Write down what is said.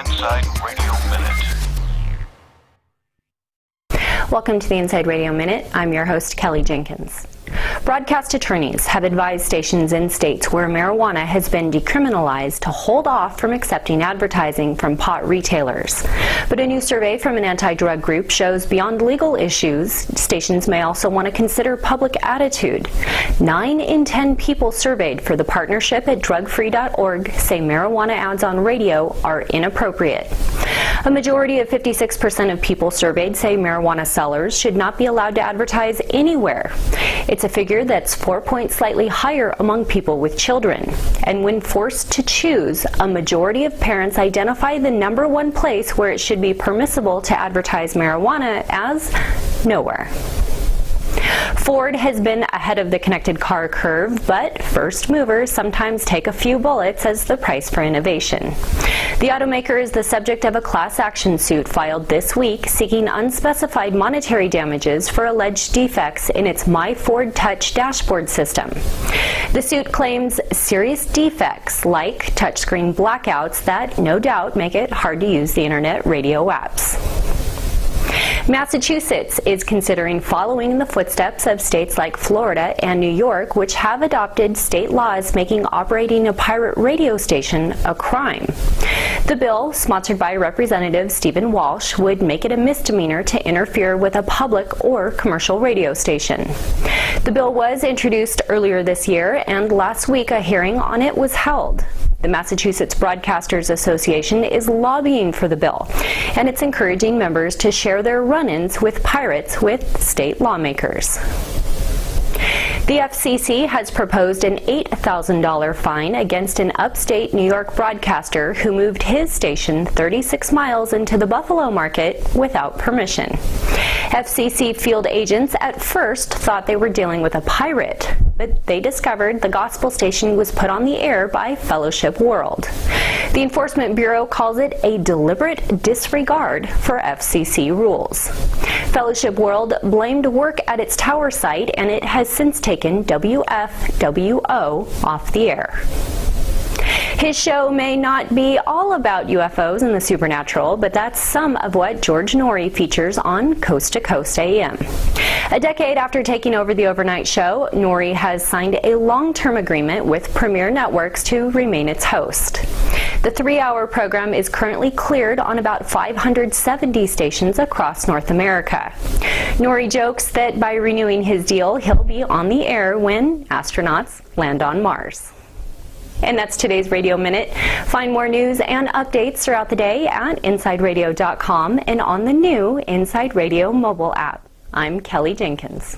Inside Radio Minute. Welcome to the Inside Radio Minute. I'm your host, Kelly Jenkins. Broadcast attorneys have advised stations in states where marijuana has been decriminalized to hold off from accepting advertising from pot retailers. But a new survey from an anti-drug group shows beyond legal issues, stations may also want to consider public attitude. 9 in 10 people surveyed for the partnership at drugfree.org say marijuana ads on radio are inappropriate. A majority of 56% of people surveyed say marijuana sellers should not be allowed to advertise anywhere. It's a figure that's 4 points slightly higher among people with children. And when forced to choose, a majority of parents identify the number one place where it should be permissible to advertise marijuana as nowhere. Ford has been ahead of the connected car curve, but first movers sometimes take a few bullets as the price for innovation. The automaker is the subject of a class action suit filed this week seeking unspecified monetary damages for alleged defects in its My Ford Touch dashboard system. The suit claims serious defects like touchscreen blackouts that no doubt make it hard to use the internet radio apps. Massachusetts is considering following in the footsteps of states like Florida and New York, which have adopted state laws making operating a pirate radio station a crime. The bill, sponsored by Representative Stephen Walsh, would make it a misdemeanor to interfere with a public or commercial radio station. The bill was introduced earlier this year, and last week a hearing on it was held. The Massachusetts Broadcasters Association is lobbying for the bill, and it's encouraging members to share their run-ins with pirates with state lawmakers. The FCC has proposed an $8,000 fine against an upstate New York broadcaster who moved his station 36 miles into the Buffalo market without permission. FCC field agents at first thought they were dealing with a pirate, but they discovered the gospel station was put on the air by Fellowship World. The Enforcement Bureau calls it a deliberate disregard for FCC rules. Fellowship World blamed work at its tower site, and it has since taken WFWO off the air. His show may not be all about UFOs and the supernatural, but that's some of what George Norrie features on Coast to Coast AM. A decade after taking over the overnight show, Norrie has signed a long-term agreement with Premier Networks to remain its host. The 3-hour program is currently cleared on about 570 stations across North America. Norrie jokes that by renewing his deal, he'll be on the air when astronauts land on Mars. And that's today's Radio Minute. Find more news and updates throughout the day at InsideRadio.com and on the new Inside Radio mobile app. I'm Kelly Jenkins.